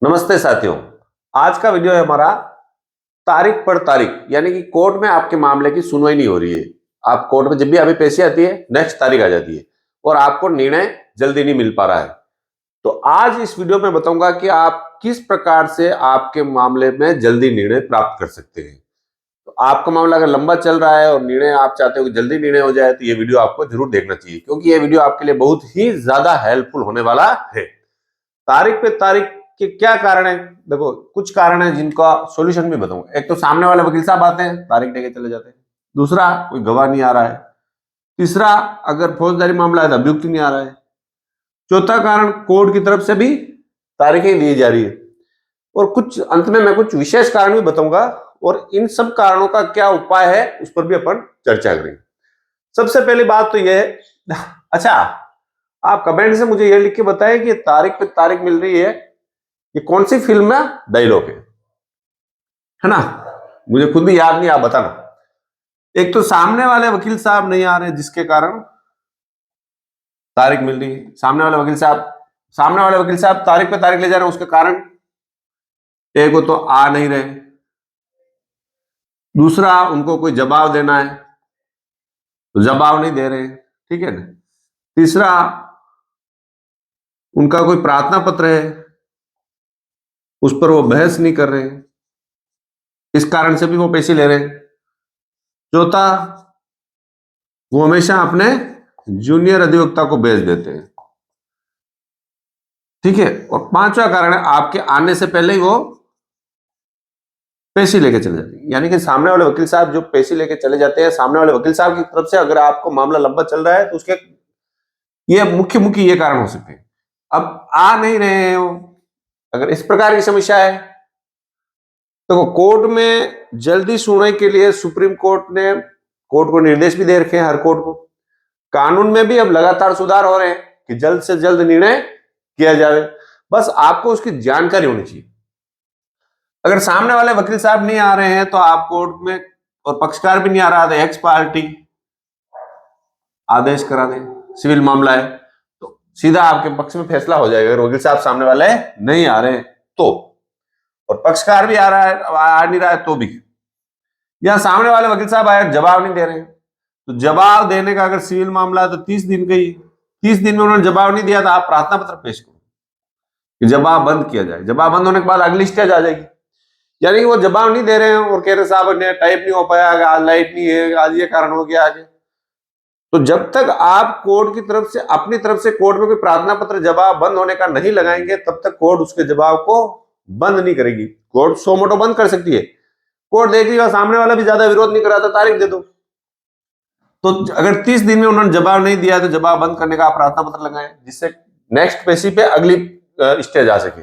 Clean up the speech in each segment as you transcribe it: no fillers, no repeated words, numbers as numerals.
नमस्ते साथियों। आज का वीडियो है हमारा तारीख पर तारीख, यानी कि कोर्ट में आपके मामले की सुनवाई नहीं हो रही है। आप कोर्ट में जब भी अभी पेशी आती है, नेक्स्ट तारीख आ जाती है और आपको निर्णय जल्दी नहीं मिल पा रहा है। तो आज इस वीडियो में बताऊंगा कि आप किस प्रकार से आपके मामले में जल्दी निर्णय प्राप्त कर सकते हैं। तो आपका मामला अगर लंबा चल रहा है और निर्णय आप चाहते हो कि जल्दी निर्णय हो जाए, तो ये वीडियो आपको जरूर देखना चाहिए, क्योंकि ये वीडियो आपके लिए बहुत ही ज्यादा हेल्पफुल होने वाला है। तारीख पे तारीख के क्या कारण है? देखो, कुछ कारण है जिनका सॉल्यूशन भी बताऊंगा। एक तो सामने वाले वकील साहब आते हैं, तारीख देके चले जाते हैं। दूसरा, कोई गवाह नहीं आ रहा है। तीसरा, अगर फौजदारी मामला है तो अभियुक्त नहीं आ रहा है। चौथा कारण, कोर्ट की तरफ से भी तारीखें दी जा रही है। और कुछ अंत में मैं कुछ विशेष कारण भी बताऊंगा और इन सब कारणों का क्या उपाय है उस पर भी अपन चर्चा करेंगे। सबसे पहली बात तो यह है, अच्छा, आप कमेंट से मुझे यह लिख के बताएं कि तारीख पे तारीख मिल रही है, ये कौन सी फिल्म में डायलॉग है ना? मुझे खुद भी याद नहीं, आप बताना। एक तो सामने वाले वकील साहब नहीं आ रहे, जिसके कारण तारीख मिल रही है। सामने वाले वकील साहब तारीख पे तारीख ले जा रहे हैं, उसके कारण एक वो तो आ नहीं रहे। दूसरा, उनको कोई जवाब देना है तो जवाब नहीं दे रहे, ठीक है ना? तीसरा, उनका कोई प्रार्थना पत्र है, उस पर वो बहस नहीं कर रहे, इस कारण से भी वो पैसे ले रहे हैं। चौथा, वो हमेशा अपने जूनियर अधिवक्ता को भेज देते हैं, ठीक है। और पांचवा कारण है, आपके आने से पहले ही वो पैसे लेके चले जाते हैं। यानी कि सामने वाले वकील साहब जो पैसे लेके चले जाते हैं, सामने वाले वकील साहब की तरफ से अगर आपको मामला लंबा चल रहा है तो उसके ये मुख्य ये कारण हो सकते हैं। अब आ नहीं रहे हैं वो, अगर इस प्रकार की समस्या है तो कोर्ट में जल्दी सुनवाई के लिए सुप्रीम कोर्ट ने कोर्ट को निर्देश भी दे रखे हैं, हर कोर्ट को। कानून में भी अब लगातार सुधार हो रहे हैं कि जल्द से जल्द निर्णय किया जाए, बस आपको उसकी जानकारी होनी चाहिए। अगर सामने वाले वकील साहब नहीं आ रहे हैं तो आप कोर्ट में, और पक्षकार भी नहीं आ रहा, तो एक्स पार्टी आदेश करा दें, सिविल मामला है तो सीधा आपके पक्ष में फैसला हो जाएगा। अगर वकील साहब सामने वाले नहीं आ रहे हैं तो, और पक्षकार भी आ रहा है, आ नहीं रहा है तो भी, या सामने वाले वकील साहब आए जवाब नहीं दे रहे हैं, तो जवाब देने का अगर सिविल मामला है तो 30 दिन का ही, 30 दिन में उन्होंने जवाब नहीं दिया तो आप प्रार्थना पत्र पेश करो कि जवाब बंद किया जाए। जवाब बंद होने के बाद अगली स्टेज आ जाएगी। यानी कि वो जवाब नहीं दे रहे हैं और कह रहे साहब ने टाइप नहीं हो पाया, आज लाइट नहीं है, आज ये कारण हो गया आगे। तो जब तक आप कोर्ट की तरफ से, अपनी तरफ से कोर्ट में कोई प्रार्थना पत्र जवाब बंद होने का नहीं लगाएंगे, तब तक कोर्ट उसके जवाब को बंद नहीं करेगी। कोर्ट सो मोटो बंद कर सकती है, कोर्ट देख लिया सामने वाला भी ज्यादा विरोध नहीं करा था, तारीख दे दो। तो अगर 30 दिन में उन्होंने जवाब नहीं दिया तो जवाब बंद करने का प्रार्थना पत्र लगाएं, जिससे नेक्स्ट पेशी पे अगली स्टेज आ सके।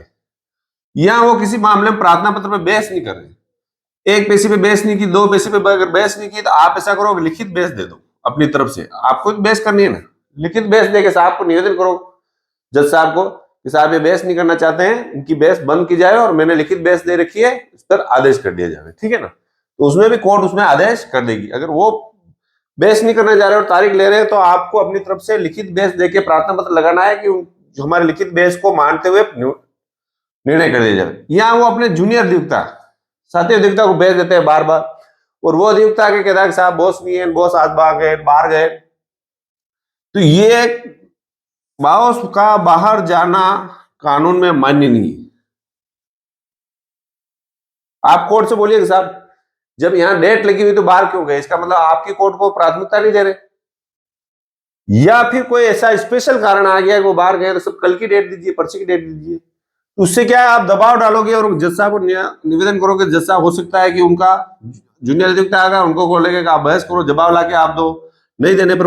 या वो किसी मामले में प्रार्थना पत्र पे बहस नहीं कर रहे, एक पेशी पे बहस नहीं की, दो पेशी पे अगर बहस नहीं की, तो आप ऐसा करो लिखित बहस दे दो अपनी तरफ से। आपको बहस करनी है ना, लिखित बहस देके साहब को निवेदन करो, जज साहब को, कि साहब ये बहस नहीं करना चाहते हैं, इनकी बहस बंद की जाए और मैंने लिखित बहस दे रखी है, इस पर आदेश कर दिया जाए, ठीक है ना? तो उसमें भी कोर्ट उसमें आदेश कर देगी। अगर वो बहस नहीं करने जा रहे और तारीख ले रहे हैं तो आपको अपनी तरफ से लिखित बहस देके प्रार्थना पत्र लगाना है कि जो हमारे लिखित बहस को मानते हुए निर्णय कर दिया जाए। या वो अपने जूनियर अधिवक्ता, साथी अधिवक्ता को भेज देते हैं बार बार, और वो अधिवक्ता आके कहता है कि साहब बॉस नहीं है, बॉस आज बाहर गए। तो ये बॉस का बाहर जाना कानून में मान्य नहीं है। आप कोर्ट से बोलिए कि साहब जब यहाँ डेट लगी हुई तो बाहर क्यों गए, इसका मतलब आपकी कोर्ट को प्राथमिकता नहीं दे रहे। या फिर कोई ऐसा स्पेशल कारण आ गया कि वो बाहर गए, तो सब कल की डेट दीजिए, परसों की डेट दीजिए। उससे क्या है, आप दबाव डालोगे और जज साहब को निवेदन करोगे। जज साहब हो सकता है कि उनका जूनियर अधिवक्ता आएगा, उनको बोलेगा कि आप बहस करो, जवाब लाके आप दो। नहीं देने पर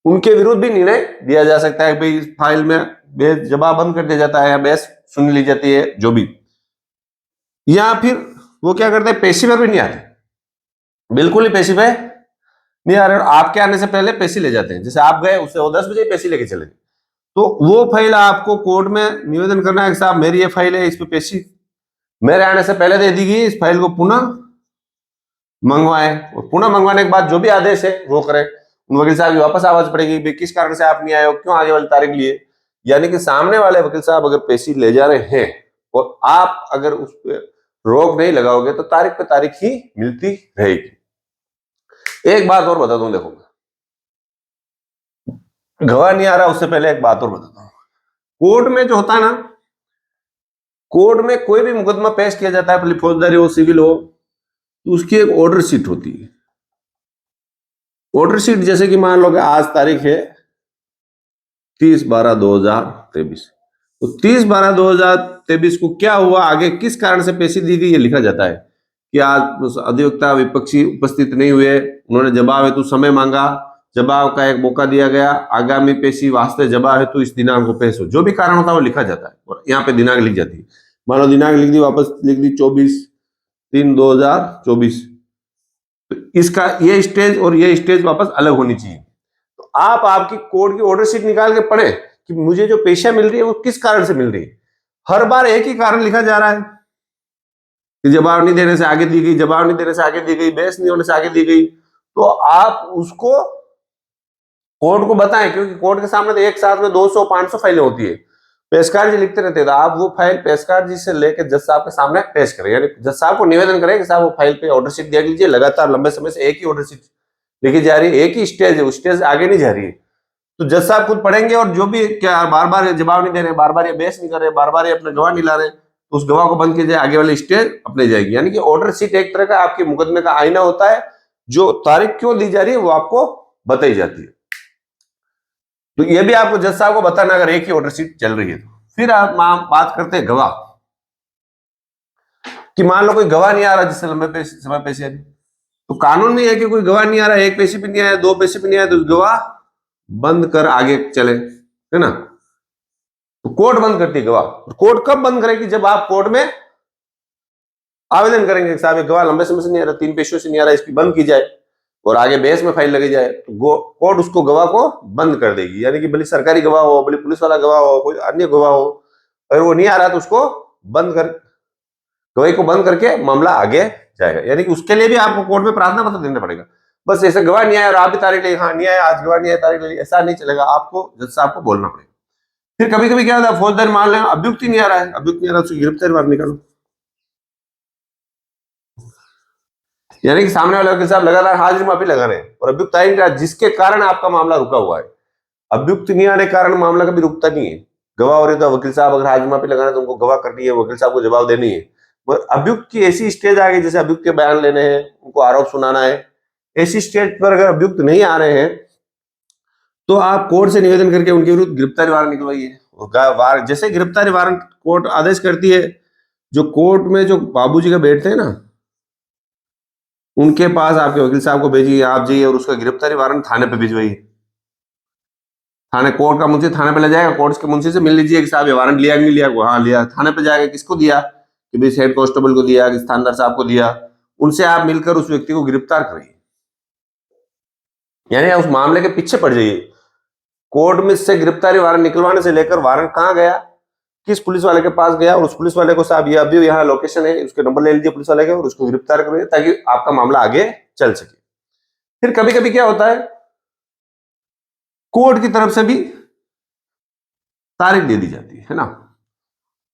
उनके विरुद्ध भी निर्णय दिया जा सकता है, भाई इस फाइल में जवाब बंद कर दिया जाता है या बहस सुन ली जाती है, जो भी। या फिर वो क्या करते हैं, पेशी पर भी नहीं आते, बिल्कुल ही पेशी पे नहीं आ रहे, आपके आने से पहले पेशी ले जाते हैं। जैसे आप गए, उससे वो 10 बजे पेशी लेके चले गए, तो वो फाइल आपको कोर्ट में निवेदन करना है कि साहब मेरी ये फाइल है, इस पे पेशी मेरे आने से पहले दे दी गई, इस फाइल को पुनः मंगवाएं। और पुनः मंगवाने के बाद जो भी आदेश है वो करें। उन वकील साहब की वापस आवाज पड़ेगी, किस कारण से आप नहीं आए हो, क्यों आगे वाली तारीख लिए। यानी कि सामने वाले वकील साहब अगर पेशी ले जा रहे हैं और आप अगर उस पर रोक नहीं लगाओगे तो तारीख पे तारीख ही मिलती रहेगी। एक बात और बता दूं, देखो गवाह नहीं आ रहा, उससे पहले एक बात और बताता हूं। कोर्ट में जो होता है ना, कोर्ट में कोई भी मुकदमा पेश किया जाता है, भले फौजदारी हो सिविल हो, तो उसकी एक ऑर्डर शीट होती है। ऑर्डर शीट जैसे कि मान लो कि आज तारीख है 30/12/2023, तो 30/12/2023 को क्या हुआ, आगे किस कारण से पेशी दी गई, ये लिखा जाता है कि आज अधिवक्ता विपक्षी उपस्थित नहीं हुए, उन्होंने जवाब हेतु समय मांगा, जवाब का एक मौका दिया गया, आगामी पेशी वास्ते जवाब हेतु इस दिनांक को पेश हो। जो भी कारण होता है वो लिखा जाता है और यहाँ पे दिनांक लिख जाती है। मान लो दिनांक लिख दी, वापस लिख दी 24/3/2024, तो इसका ये स्टेज और ये स्टेज वापस अलग होनी चाहिए। तो आप आपकी कोर्ट की ऑर्डर शीट निकाल के पढ़े कि मुझे जो पेशियां मिल रही है वो किस कारण से मिल रही है। हर बार एक ही कारण लिखा जा रहा है कि जवाब नहीं देने से आगे दी गई, जवाब नहीं देने से आगे दी गई, बहस नहीं होने से आगे दी गई। तो आप उसको कोर्ट को बताएं, क्योंकि कोर्ट के सामने तो एक साथ में 200-500 फाइलें होती है, पेशकार जी लिखते रहते हैं। तो आप वो फाइल पेशकार जी से लेकर जज साहब के सामने पेश करें, यानी जज साहब को निवेदन करें कि साहब वो फाइल पे ऑर्डर शीट दिया लीजिए। लगातार लंबे समय से एक ही ऑर्डर शीट लिखी जा रही है, एक ही स्टेज है, उस स्टेज आगे नहीं जा रही है। तो जज साहब खुद पढ़ेंगे और जो भी क्या बार बार जवाब नहीं दे रहे, बार बार ये बहस नहीं कर रहे, बार बार ये अपने गवाह नहीं ला रहे, तो उस गवाह को बंद किया जाए, आगे वाली स्टेज अपने जाएगी। यानी कि ऑर्डर शीट एक तरह का आपके मुकदमे का आईना होता है, जो तारीख क्यों दी जा रही है वो आपको बताई जाती है। तो ये भी आपको जज साहब को बताना अगर एक ही ऑर्डर शीट चल रही है तो। फिर आप बात करते हैं गवाह कि मान लो कोई गवाह नहीं आ रहा जिससे लंबे समय पेशी आ रही, तो कानून में है कि कोई गवाह नहीं आ रहा, एक पेशी भी नहीं आया, दो पेशी भी नहीं आया, तो गवाह बंद कर आगे चले, है ना। तो कोर्ट बंद करती है गवाह। कोर्ट कब बंद करेगी, जब आप कोर्ट में आवेदन करेंगे कि साहब गवाह लंबे समय से नहीं आ रहा, 3 पेशियों से नहीं आ रहा, इसकी बंद की जाए और आगे बहस में फाइल लगी जाए, तो कोर्ट उसको गवाह को बंद कर देगी। यानी कि भले सरकारी गवाह हो, भले पुलिस वाला गवाह हो, कोई अन्य गवाह हो, अगर वो नहीं आ रहा तो उसको बंद कर, गवाही को बंद करके मामला आगे जाएगा। यानी कि उसके लिए भी आपको कोर्ट में प्रार्थना पत्र देना पड़ेगा। बस ऐसे गवाह नहीं आया और आप भी तारीख ले, हाँ नहीं आया आज, गवाह नहीं आया तारीख ले, ऐसा नहीं चलेगा, आपको जज साहब को बोलना पड़ेगा। फिर कभी कभी क्या होता है, फौजदारी मान लें अभियुक्त ही नहीं आ रहा है, अभियुक्त नहीं आ रहा, उसकी गिरफ्तारी वारंट निकालो। यानी कि सामने वाले वकील साहब लगातार हाजिरी माफी लगा रहे हैं और अभियुक्त आ नहीं रहा, जिसके कारण आपका मामला रुका हुआ है। अभियुक्त नहीं आने के कारण मामला कभी रुकता नहीं है। गवाह हो रहे तो वकील साहब अगर हाजिरी माफी लगा रहे तो उनको गवाह करनी है, वकील साहब को जवाब देनी है। अभियुक्त की ऐसी स्टेज आ गई जैसे अभियुक्त के बयान लेने हैं, उनको आरोप सुनाना है, ऐसी स्टेज पर अगर अभियुक्त नहीं आ रहे हैं तो आप कोर्ट से निवेदन करके उनके विरुद्ध गिरफ्तारी वारंट निकलवाइए। जैसे गिरफ्तारी वारंट कोर्ट आदेश करती है, जो कोर्ट में जो बाबूजी का बैठते हैं ना, उनके पास आपके वकील साहब को भेजिए, आप जाइए और उसका गिरफ्तारी वारंट थाने पे भिजवाइए। थाने, कोर्ट का मुंशी थाने पे ले जाएगा, कोर्ट के मुंशी से मिल लीजिए कि साहब ये वारंट लिया नहीं लिया, हाँ लिया। थाने पे जाएगा, किसको दिया, कि भाई हेड कांस्टेबल को दिया, कि थानेदार साहब को दिया। उनसे आप मिलकर उस व्यक्ति को गिरफ्तार करिए, यानी उस मामले के पीछे पड़ जाइए। कोर्ट में से गिरफ्तारी वारंट निकलवाने से लेकर वारंट कहाँ गया, किस पुलिस वाले के पास गया, और उस पुलिस वाले को साहब ये अभी यहाँ लोकेशन है, उसके नंबर ले लीजिए पुलिस वाले के और उसको गिरफ्तार करिए, ताकि आपका मामला आगे चल सके। फिर कभी कभी क्या होता है, कोर्ट की तरफ से भी तारीख दे दी जाती है ना।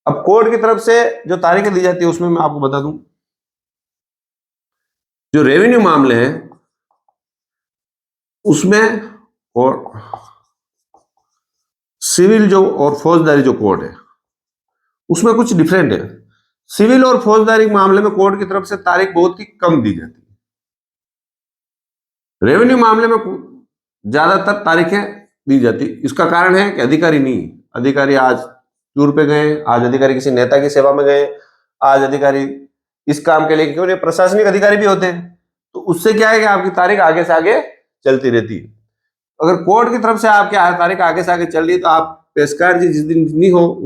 अब कोर्ट की तरफ से जो तारीखें दी जाती है उसमें मैं आपको बता दूं, जो रेवेन्यू मामले हैं उसमें और सिविल जो और फौजदारी जो कोर्ट है उसमें कुछ डिफरेंट है। सिविल और फौजदारी मामले में कोर्ट की तरफ से तारीख बहुत ही कम दी जाती है। रेवेन्यू मामले में ज्यादातर तारीखें दी जाती। इसका कारण है कि अधिकारी नहीं, अधिकारी आज टूर पे गए, आज अधिकारी किसी नेता की सेवा में गए, आज अधिकारी इस काम के लिए, क्योंकि प्रशासनिक अधिकारी भी होते हैं, तो उससे क्या है कि आपकी तारीख आगे से आगे चलती रहती है। अगर कोर्ट की तरफ से आपकी तारीख आगे से आगे चल रही है तो आप पेशकार जी जिस दिन नहीं हो,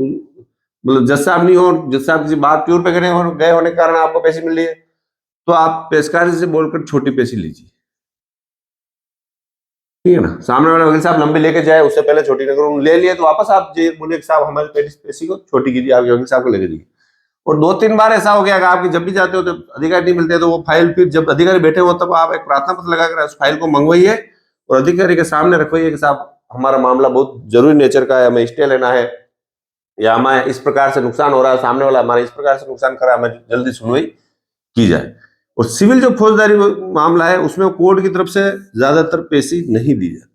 मतलब जज साहब नहीं हो, जज साहब किसी बात टूर पे गए होने के कारण आपको पैसे मिल रही है, तो आप पेशकार जी से बोलकर छोटी पैसे लीजिए, ठीक है ना। सामने वाला वकील साहब लंबी लेके जाए, उससे पहले छोटी नगर ले लिए तो वापस आप बोले साहब हमारे पैसे को छोटी कीजिए, आपके वकील साहब को लेके जाइए। और 2-3 बार ऐसा हो गया कि आपकी जब भी जाते हो तो अधिकारी नहीं मिलते, तो वो फाइल फिर जब अधिकारी बैठे हो तब आप एक प्रार्थना पत्र लगाकर उस फाइल को मंगवाइए और अधिकारी के सामने रखवाइए कि साहब हमारा मामला बहुत जरूरी नेचर का है, हमें स्टे लेना है, या हमें इस प्रकार से नुकसान हो रहा है, सामने वाला हमारा इस प्रकार से नुकसान कर रहा है, हमें जल्दी सुनवाई की जाए। और सिविल जो फौजदारी मामला है उसमें कोर्ट की तरफ से ज्यादातर पेशी नहीं दी जाती।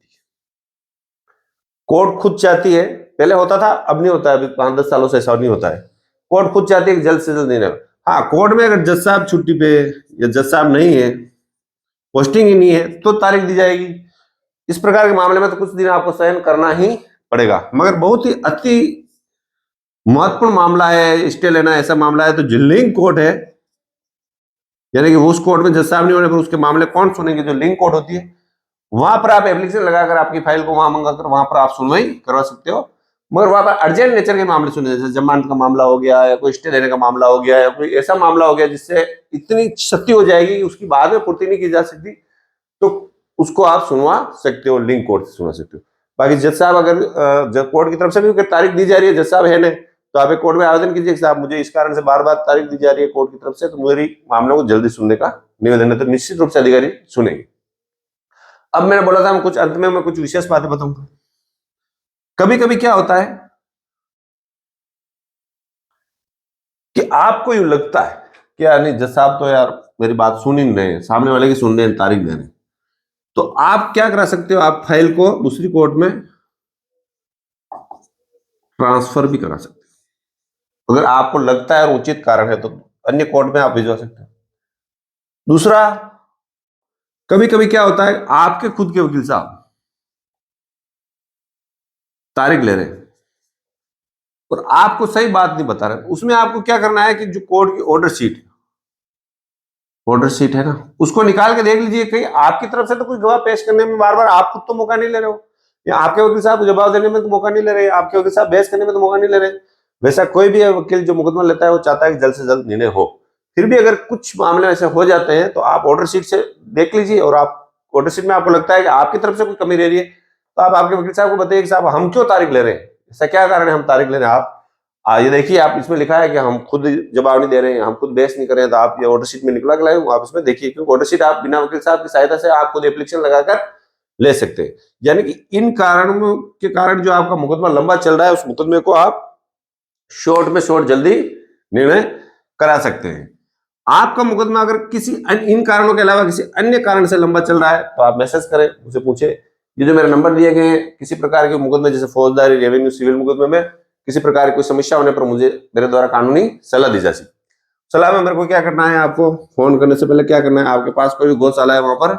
कोर्ट खुद चाहती है, पहले होता था, अब नहीं होता है, अभी 5-10 सालों से ऐसा नहीं होता है। कोर्ट खुद चाहती है कि जल्द से जल्द देना। हाँ, कोर्ट में अगर जज साहब छुट्टी पे या जज साहब नहीं है, पोस्टिंग ही नहीं है, तो तारीख दी जाएगी। इस प्रकार के मामले में तो कुछ दिन आपको सहन करना ही पड़ेगा। मगर बहुत ही अति महत्वपूर्ण मामला है, स्टे लेना ऐसा मामला है, तो जो लिंक कोर्ट है, यानी कि उस कोर्ट में जज साहब नहीं होने पर उसके मामले कौन सुनेंगे, जो लिंक कोर्ट होती है, वहां पर आप एप्लीकेशन लगाकर आपकी फाइल को वहां मंगाकर वहां पर आप सुनवाई करवा सकते हो। मगर वहां पर अर्जेंट नेचर के मामले सुने, जैसे जमानत का मामला हो गया, या कोई स्टे लेने का मामला हो गया, या कोई ऐसा मामला हो गया जिससे इतनी क्षति हो जाएगी कि उसकी बाद में पूर्ति नहीं की जा सकती, तो उसको आप सुनवा सकते हो, लिंक कोर्ट से सुनवा सकते हो। बाकी जज साहब अगर जब कोर्ट की तरफ से भी तारीख दी जा रही है, जज साहब है नहीं, तो आप एक कोर्ट में आवेदन कीजिए कि साहब मुझे इस कारण से बार बार तारीख दी जा रही है कोर्ट की तरफ से, तो मेरी मामले को जल्दी सुनने का निवेदन है, तो निश्चित रूप से अधिकारी सुनेंगे। अब मैंने बोला था हम कुछ अंत में मैं कुछ विशेष बातें बताऊंगा। कभी कभी क्या होता है कि आपको यूं लगता है कि यार नहीं, जज साहब तो यार मेरी बात सुन ही नहीं रहे, सामने वाले की सुन रहे हैं, तारीख दे रहे हैं, तो आप क्या करा सकते हो, आप फाइल को दूसरी कोर्ट में ट्रांसफर भी करा सकते हो। अगर आपको लगता है और उचित कारण है तो अन्य कोर्ट में आप भिजवा सकते हो। दूसरा, कभी कभी क्या होता है, आपके खुद के वकील साहब तारीख ले रहे हैं और आपको सही बात नहीं बता रहे, उसमें आपको क्या करना है कि जो कोर्ट की ऑर्डर शीट है ना, उसको निकाल के देख लीजिए, कहीं आपकी तरफ से तो कुछ गवाह पेश करने में बार बार आप खुद तो मौका नहीं ले रहे हो, या आपके वकील साहब जवाब देने में तो मौका नहीं ले रहे, आपके वकील साहब बहस करने में तो मौका नहीं ले रहे। वैसा कोई भी वकील जो मुकदमा लेता है वो चाहता है कि जल्द से जल्द निर्णय हो। फिर भी अगर कुछ मामले ऐसे हो जाते हैं तो आप ऑर्डर शीट से देख लीजिए, और आप ऑर्डर शीट में आपको लगता है कि आपकी तरफ से कोई कमी रह रही है, तो आप आपके वकील साहब को बताइए कि साहब हम क्यों तारीख ले रहे हैं, ऐसा क्या कारण है हम तारीख ले रहे हैं। आप ये देखिए, आप इसमें लिखा है कि हम खुद जवाब नहीं दे रहे हैं, हम खुद बहस नहीं कर रहे हैं, तो आप ये ऑर्डर शीट में निकला के लाए, आप इसमें देखिए, क्योंकि ऑर्डर शीट आप बिना वकील साहब की सहायता से आप खुद एप्लीकेशन लगाकर ले सकते हैं। यानी कि इन कारणों के कारण जो आपका मुकदमा लंबा चल रहा है, उस मुकदमे को आप शॉर्ट में शॉर्ट जल्दी निर्णय करा सकते हैं। आपका मुकदमा अगर किसी इन कारणों के अलावा किसी अन्य कारण से लंबा चल रहा है तो आप मैसेज करें, मुझे पूछे। ये जो मेरे नंबर दिए गए हैं, किसी प्रकार के मुकदमे जैसे फौजदारी, रेवेन्यू, सिविल मुकदमे में किसी प्रकार की कोई समस्या होने पर मुझे मेरे द्वारा कानूनी सलाह दी जा सकती। सलाह में मेरे को क्या करना है, आपको फोन करने से पहले क्या करना है, आपके पास कोई भी गौशाला है वहां पर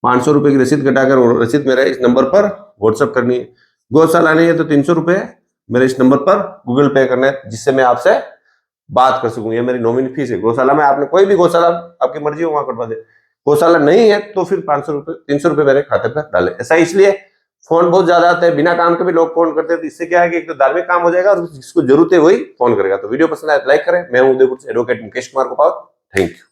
500 रुपए की रसीद कटाकर रसीद मेरे इस नंबर पर व्हाट्सएप करनी है। गौशाला नहीं है तो 300 रुपए मेरे इस नंबर पर गूगल पे करना है, जिससे मैं आपसे बात कर सकूं। ये मेरी नॉमिनी फीस है। गौशाला में आपने कोई भी गौशाला आपकी मर्जी हो वहां कटवा दे। गौशाला नहीं है तो फिर 500 रुपए 300 रुपए मेरे खाते पर डाले। ऐसा इसलिए फोन बहुत ज्यादा आते हैं, बिना काम के भी लोग फोन करते हैं, तो इससे क्या है कि एक तो धार्मिक काम हो जाएगा और जिसको जरूरत है वही फोन करेगा। तो वीडियो पसंद आए तो लाइक करें। मैं हूं उदयपुर से advocate Mukesh Kumar Gopal. Thank you.